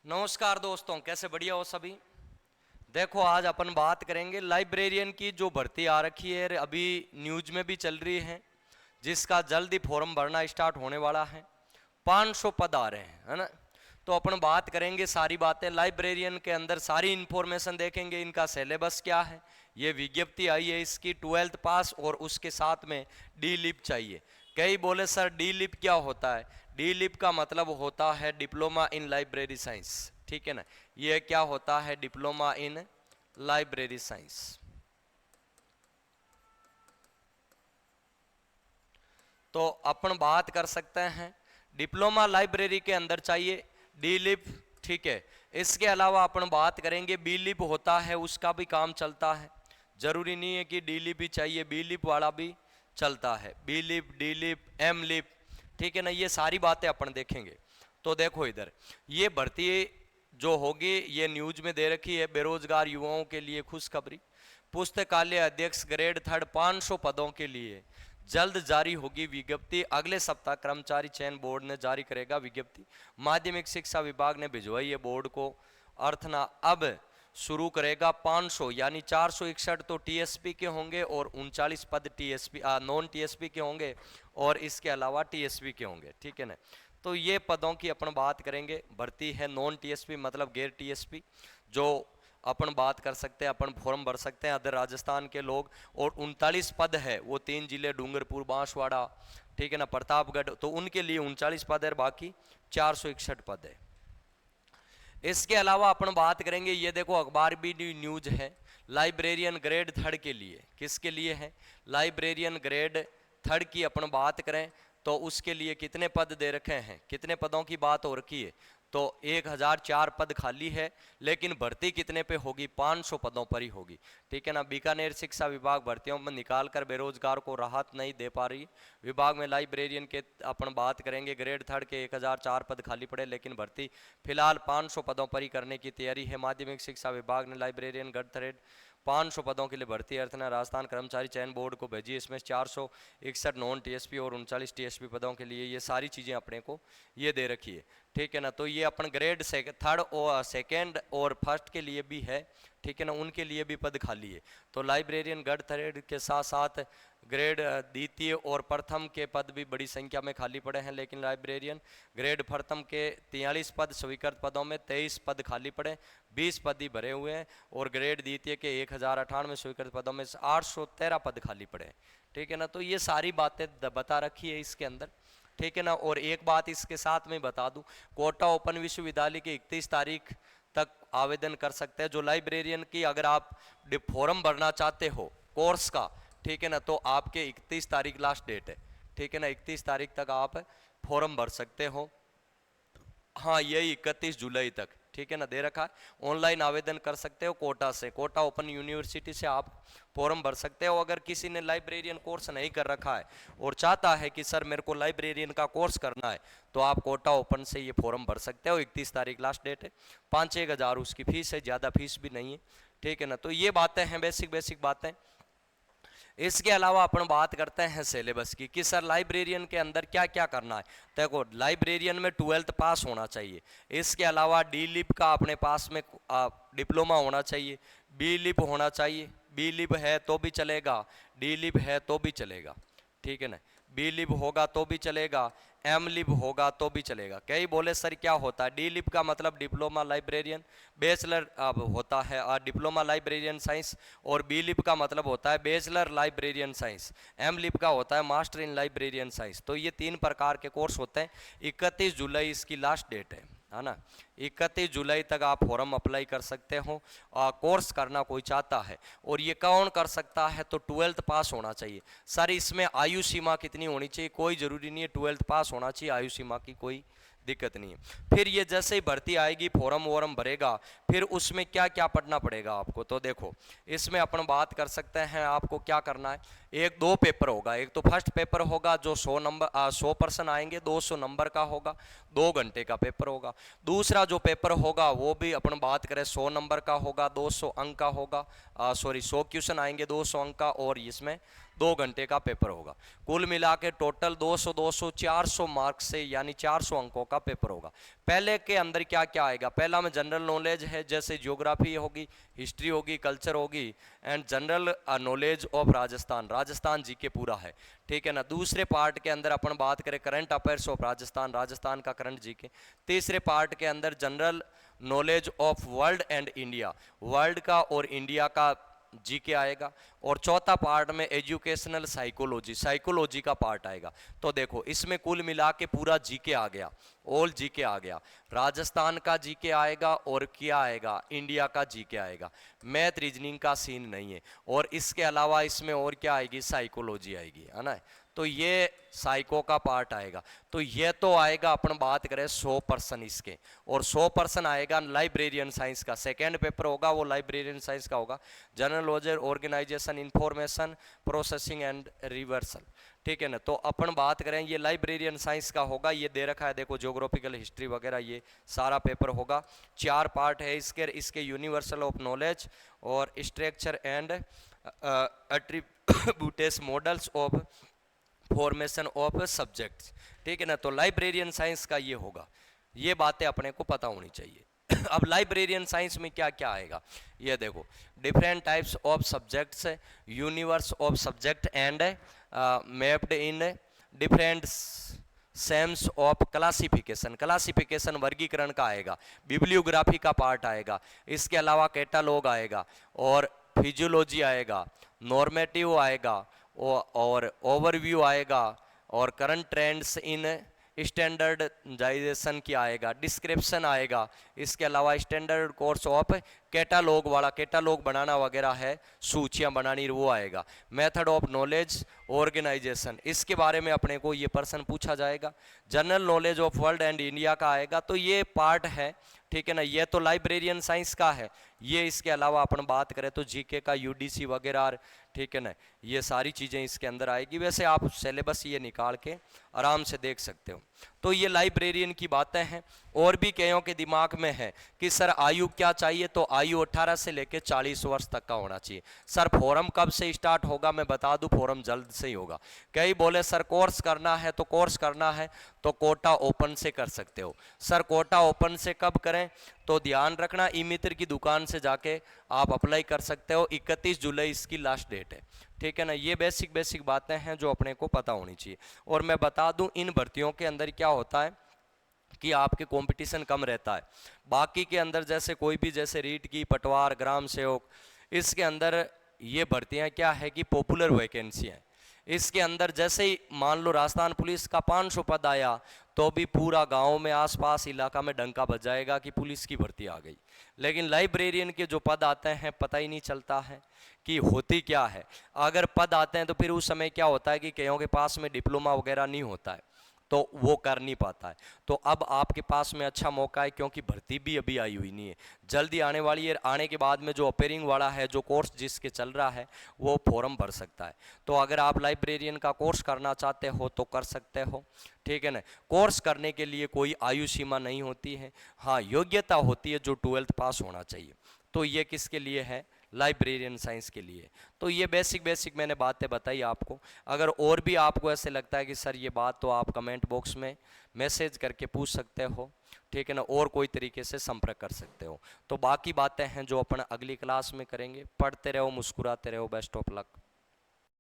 नमस्कार दोस्तों, कैसे बढ़िया हो सभी। देखो आज अपन बात करेंगे लाइब्रेरियन की जो भर्ती आ रखी है, अभी न्यूज में भी चल रही है, जिसका जल्दी फॉर्म भरना स्टार्ट होने वाला है। 500 पद आ रहे हैं, है ना। तो अपन बात करेंगे सारी बातें लाइब्रेरियन के अंदर, सारी इंफॉर्मेशन देखेंगे। इनका सिलेबस क्या है, ये विज्ञप्ति आई है इसकी 12th पास और उसके साथ में डी लिप चाहिए। कई बोले सर डी लिप क्या होता है। डी लिप का मतलब होता है डिप्लोमा इन लाइब्रेरी साइंस, ठीक है ना। ये क्या होता है, डिप्लोमा इन लाइब्रेरी साइंस। तो अपन बात कर सकते हैं डिप्लोमा लाइब्रेरी के अंदर चाहिए डी लिप, ठीक है। इसके अलावा अपन बात करेंगे बी लिप होता है, उसका भी काम चलता है। जरूरी नहीं है कि डी लिप ही चाहिए, बी लिप वाला भी चलता है। B lib, D lib, M lib, ठीक है ना। ये सारी बातें अपन देखेंगे। तो देखो इधर ये भर्ती जो होगी ये न्यूज में दे रखी है, बेरोजगार युवाओं के लिए खुशखबरी। पुस्तकालय अध्यक्ष ग्रेड 3 500 पदों के लिए जल्द जारी होगी विज्ञप्ति। अगले सप्ताह कर्मचारी चयन बोर्ड ने जारी करेगा विज्ञप्ति। माध्यमिक शिक्षा विभाग ने भिजवाई है बोर्ड को। अर्थना अब शुरू करेगा 500 यानी 461 तो टीएसपी के होंगे और 39 पद टीएसपी नॉन टीएसपी के होंगे और इसके अलावा टीएसपी के होंगे, ठीक है ना। तो ये पदों की अपन बात करेंगे। भर्ती है नॉन टीएसपी मतलब गैर टीएसपी, जो अपन बात कर सकते हैं, अपन फॉर्म भर सकते हैं अदर राजस्थान के लोग। और 39 पद है, वो 3 जिले डूंगरपुर, बांसवाड़ा, ठीक है ना, प्रतापगढ़, तो उनके लिए 39 पद है, बाकी 461 पद है। इसके अलावा अपन बात करेंगे, ये देखो अखबार भी न्यूज है, लाइब्रेरियन ग्रेड 3 के लिए। किसके लिए है, लाइब्रेरियन ग्रेड 3 की अपन बात करें तो उसके लिए कितने पद दे रखे हैं, कितने पदों की बात हो रखी है। तो 1004 पद खाली है, लेकिन भर्ती कितने पे होगी, 500 पदों पर ही होगी, ठीक है ना। बीकानेर शिक्षा विभाग भर्तियों में निकाल कर बेरोजगार को राहत नहीं दे पा रही। विभाग में लाइब्रेरियन के अपन बात करेंगे ग्रेड 3 के 1004 पद खाली पड़े, लेकिन भर्ती फिलहाल 500 पदों पर ही करने की तैयारी है। माध्यमिक शिक्षा विभाग ने लाइब्रेरियन ग्रेड 500 पदों के लिए भर्ती अर्थना राजस्थान कर्मचारी चयन बोर्ड को भेजी। इसमें 461 नॉन टीएसपी और 39 टीएसपी पदों के लिए ये सारी चीज़ें अपने को ये दे रखी है, ठीक है ना। तो ये अपन ग्रेड 3 और 2nd और 1st के लिए भी है, ठीक है ना, उनके लिए भी पद खाली है। तो लाइब्रेरियन ग्रेड 3 के साथ साथ ग्रेड द्वितीय और प्रथम के पद भी बड़ी संख्या में खाली पड़े हैं, लेकिन लाइब्रेरियन ग्रेड प्रथम के 43 पद स्वीकृत पदों में 23 पद खाली पड़े, 20 पद ही भरे हुए हैं। और ग्रेड द्वितीय के 1098 स्वीकृत पदों में 813 पद खाली पड़े, ठीक है ना। तो ये सारी बातें बता रखी है इसके अंदर, ठीक है ना। और एक बात इसके साथ में बता दूं, कोटा ओपन विश्वविद्यालय की 31 तारीख तक आवेदन कर सकते हैं जो लाइब्रेरियन की। अगर आप फॉर्म भरना चाहते हो कोर्स का, ठीक है ना, तो आपके 31 तारीख लास्ट डेट है, ठीक है ना। 31 तारीख तक आप फॉर्म भर सकते हो। हाँ, यही 31 जुलाई तक, ठीक है ना, दे रखा है। ऑनलाइन आवेदन कर सकते हो कोटा से, कोटा ओपन यूनिवर्सिटी से आप फॉर्म भर सकते हो। अगर किसी ने लाइब्रेरियन कोर्स नहीं कर रखा है और चाहता है कि सर मेरे को लाइब्रेरियन का कोर्स करना है, तो आप कोटा ओपन से ये फॉर्म भर सकते हो। 31 तारीख लास्ट डेट है। 5-6 हज़ार उसकी फीस है, ज़्यादा फीस भी नहीं है, ठीक है ना। तो ये बातें हैं, बेसिक बातें। इसके अलावा अपन बात करते हैं सिलेबस की कि सर लाइब्रेरियन के अंदर क्या क्या करना है। देखो लाइब्रेरियन में 12th पास होना चाहिए। इसके अलावा डी लिप का अपने पास में डिप्लोमा होना चाहिए, बी लिप होना चाहिए। बी लिप है तो भी चलेगा, डी लिप है तो भी चलेगा, ठीक है ना। बी लिप होगा तो भी चलेगा, एम लिप होगा तो भी चलेगा। कई बोले सर क्या होता है, डी लिप का मतलब डिप्लोमा लाइब्रेरियन बैचलर होता है डिप्लोमा लाइब्रेरियन साइंस, और बी लिप का मतलब होता है bachelor librarian science, M lib का होता है मास्टर इन लाइब्रेरियन साइंस। तो ये 3 प्रकार के कोर्स होते हैं। 31 जुलाई इसकी लास्ट डेट है ना। 31 जुलाई तक आप फॉर्म अप्लाई कर सकते हो। कोर्स करना कोई चाहता है, और ये कौन कर सकता है, तो 12th पास होना चाहिए। सर इसमें आयु सीमा कितनी होनी चाहिए, कोई ज़रूरी नहीं है, 12th पास होना चाहिए, आयु सीमा की कोई दिक्कत नहीं है। फिर ये जैसे ही भर्ती आएगी, फॉर्म वॉर्म भरेगा, फिर उसमें क्या क्या पढ़ना पड़ेगा आपको। तो देखो इसमें अपन बात कर सकते हैं आपको क्या करना है। 2 पेपर होगा। एक तो फर्स्ट पेपर होगा जो 100% आएंगे, 200 नंबर का होगा, 2 घंटे का पेपर होगा। दूसरा जो पेपर होगा वो भी अपन बात करें 100 नंबर का होगा, 200 अंक का होगा। 100 क्वेश्चन आएंगे 200 अंक का, और इसमें 2 घंटे का पेपर होगा। कुल मिला के टोटल 200 200 400 मार्क्स से यानी 400 अंकों का पेपर होगा। पहले के अंदर क्या क्या आएगा, पहला में जनरल नॉलेज है, जैसे ज्योग्राफी होगी, हिस्ट्री होगी, कल्चर होगी and general knowledge of Rajasthan, Rajasthan GK पूरा है, ठीक है ना। दूसरे पार्ट के अंदर अपन बात करें current affairs of Rajasthan, Rajasthan का करंट जीके। तीसरे पार्ट के अंदर general knowledge of world and India, world का और इंडिया का जीके आएगा। और चौथा पार्ट में एजुकेशनल साइकोलॉजी, साइकोलॉजी का पार्ट आएगा। तो देखो इसमें कुल मिला के पूरा जीके आ गया, ऑल जीके आ गया। राजस्थान का जीके आएगा और क्या आएगा, इंडिया का जीके आएगा। मैथ रीजनिंग का सीन नहीं है। और इसके अलावा इसमें और क्या आएगी, साइकोलॉजी आएगी, है ना। तो ये साइको का पार्ट आएगा। तो ये तो आएगा, अपन बात करें 100% इसके। और 100% आएगा लाइब्रेरियन साइंस का, सेकेंड पेपर होगा वो लाइब्रेरियन साइंस का होगा। General knowledge, organisation, information processing and reversal, ठीक है ना। तो अपन बात करें ये लाइब्रेरियन साइंस का होगा। ये दे रखा है देखो, ज्योग्राफिकल, हिस्ट्री वगैरह, ये सारा पेपर होगा। 4 पार्ट है इसके यूनिवर्सल ऑफ नॉलेज और structure and attributes models of formation of subjects, ठीक है ना। तो लाइब्रेरियन साइंस का ये होगा, ये बातें अपने को पता होनी चाहिए। अब लाइब्रेरियन साइंस में क्या क्या आएगा, ये देखो, different types of subjects, universe of subject and mapped in different schemes of classification, classification वर्गीकरण का आएगा। बिब्लियोग्राफी का पार्ट आएगा। इसके अलावा कैटालॉग आएगा और फिजियोलॉजी आएगा, नॉर्मेटिव आएगा और ओवरव्यू आएगा और करंट ट्रेंड्स इन स्टैंडर्डाइजेशन की आएगा, डिस्क्रिप्शन आएगा। इसके अलावा स्टैंडर्ड कोर्स ऑफ कैटालॉग वाला, कैटालॉग बनाना वगैरह है, सूचियां बनानी, वो आएगा। मेथड ऑफ नॉलेज ऑर्गेनाइजेशन, इसके बारे में अपने को ये प्रश्न पूछा जाएगा। General knowledge of world and India का आएगा। तो ये पार्ट है, ठीक है ना। ये तो लाइब्रेरियन साइंस का है। ये इसके अलावा अपन बात करें तो जीके का यूडीसी वगैरह, ठीक है ना, ये सारी चीज़ें इसके अंदर आएगी। वैसे आप सिलेबस ये निकाल के आराम से देख सकते हो। तो ये लाइब्रेरियन की बातें हैं। और भी कईयों के दिमाग में है कि सर आयु क्या चाहिए, तो आयु 18 से लेकर 40 वर्ष तक का होना चाहिए। सर फॉरम कब से स्टार्ट होगा, मैं बता दूं फॉरम जल्द से ही होगा। कई बोले सर कोर्स करना है, तो कोर्स करना है तो कोटा ओपन से कर सकते हो। सर कोटा ओपन से कब करें, तो ध्यान रखना ई मित्र की दुकान से जाके आप अप्लाई कर सकते हो। 31 जुलाई इसकी लास्ट डेट है, ठीक है ना। ये बेसिक बातें हैं जो अपने को पता होनी चाहिए। और मैं बता दूं इन भर्तियों के अंदर क्या होता है कि आपके कंपटीशन कम रहता है। बाकी के अंदर जैसे कोई भी, जैसे रीट की, पटवार, ग्राम सेवक, इसके अंदर ये भर्तियां क्या है कि पॉपुलर वैकेंसी है। इसके अंदर जैसे ही मान लो राजस्थान पुलिस का 500 पद आया तो भी पूरा गांव में आसपास इलाका में डंका बज जाएगा कि पुलिस की भर्ती आ गई। लेकिन लाइब्रेरियन के जो पद आते हैं पता ही नहीं चलता है कि होती क्या है। अगर पद आते हैं तो फिर उस समय क्या होता है कि कईयों के पास में डिप्लोमा वगैरह नहीं होता है तो वो कर नहीं पाता है। तो अब आपके पास में अच्छा मौका है, क्योंकि भर्ती भी अभी आई हुई नहीं है, जल्दी आने वाली है। आने के बाद में जो अपेयरिंग वाला है, जो कोर्स जिसके चल रहा है, वो फॉर्म भर सकता है। तो अगर आप लाइब्रेरियन का कोर्स करना चाहते हो तो कर सकते हो, ठीक है ना। कोर्स करने के लिए कोई आयु सीमा नहीं होती है, हाँ योग्यता होती है जो 12th पास होना चाहिए। तो ये किसके लिए है, लाइब्रेरियन साइंस के लिए। तो ये बेसिक मैंने बातें बताई आपको। अगर और भी आपको ऐसे लगता है कि सर ये बात, तो आप कमेंट बॉक्स में मैसेज करके पूछ सकते हो, ठीक है ना। और कोई तरीके से संपर्क कर सकते हो। तो बाकी बातें हैं जो अपन अगली क्लास में करेंगे। पढ़ते रहो, मुस्कुराते रहो। Best of luck.